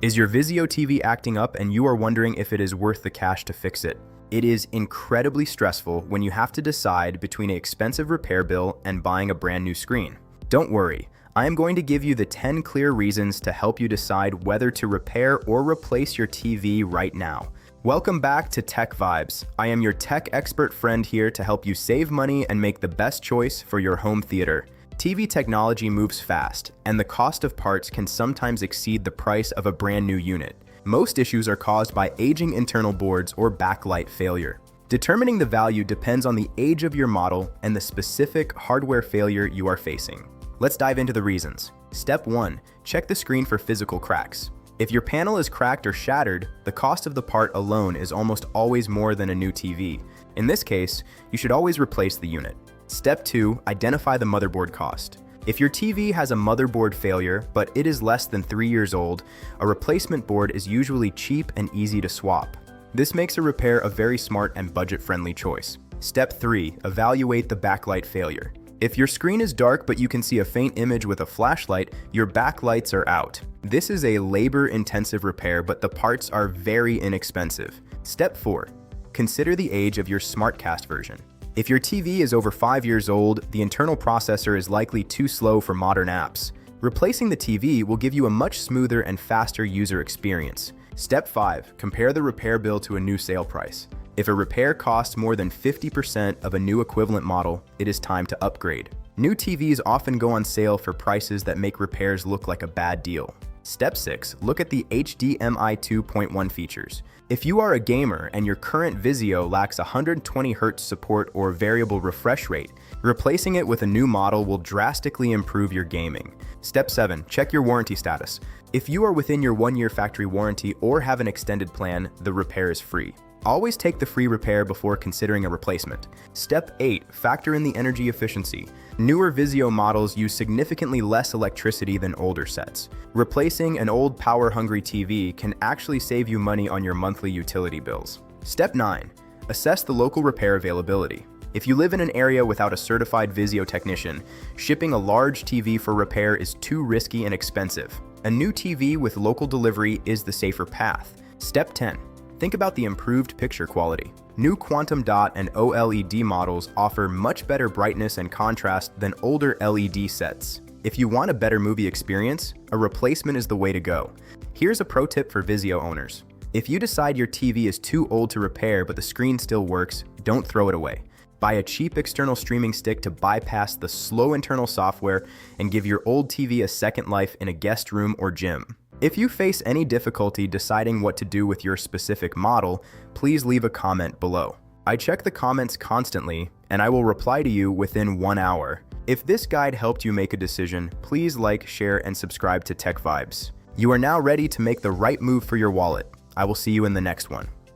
Is your Vizio TV acting up and you are wondering if it is worth the cash to fix it? It is incredibly stressful when you have to decide between an expensive repair bill and buying a brand new screen. Don't worry, I am going to give you the 10 clear reasons to help you decide whether to repair or replace your TV right now. Welcome back to Tech Vibes. I am your tech expert friend here to help you save money and make the best choice for your home theater. TV technology moves fast, and the cost of parts can sometimes exceed the price of a brand new unit. Most issues are caused by aging internal boards or backlight failure. Determining the value depends on the age of your model and the specific hardware failure you are facing. Let's dive into the reasons. Step 1. Check the screen for physical cracks. If your panel is cracked or shattered, the cost of the part alone is almost always more than a new TV. In this case, you should always replace the unit. Step 2. Identify the motherboard cost. If your TV has a motherboard failure, but it is less than 3 years old, a replacement board is usually cheap and easy to swap. This makes a repair a very smart and budget-friendly choice. Step 3. Evaluate the backlight failure. If your screen is dark but you can see a faint image with a flashlight, your backlights are out. This is a labor-intensive repair, but the parts are very inexpensive. Step 4. Consider the age of your SmartCast version. If your TV is over 5 years old, the internal processor is likely too slow for modern apps. Replacing the TV will give you a much smoother and faster user experience. Step 5. Compare the repair bill to a new sale price. If a repair costs more than 50% of a new equivalent model, it is time to upgrade. New TVs often go on sale for prices that make repairs look like a bad deal. Step 6. Look at the HDMI 2.1 features. If you are a gamer and your current Vizio lacks 120Hz support or variable refresh rate, replacing it with a new model will drastically improve your gaming. Step 7. Check your warranty status. If you are within your 1-year factory warranty or have an extended plan, the repair is free. Always take the free repair before considering a replacement. Step 8. Factor in the energy efficiency. Newer Vizio models use significantly less electricity than older sets. Replacing an old power-hungry TV can actually save you money on your monthly utility bills. Step 9. Assess the local repair availability. If you live in an area without a certified Vizio technician, shipping a large TV for repair is too risky and expensive. A new TV with local delivery is the safer path. Step 10. Think about the improved picture quality. New quantum dot and OLED models offer much better brightness and contrast than older LED sets. If you want a better movie experience, a replacement is the way to go. Here's a pro tip for Vizio owners. If you decide your TV is too old to repair but the screen still works, don't throw it away. Buy a cheap external streaming stick to bypass the slow internal software and give your old TV a second life in a guest room or gym. If you face any difficulty deciding what to do with your specific model, please leave a comment below. I check the comments constantly, and I will reply to you within 1 hour. If this guide helped you make a decision, please like, share, and subscribe to Tech Vibes. You are now ready to make the right move for your wallet. I will see you in the next one.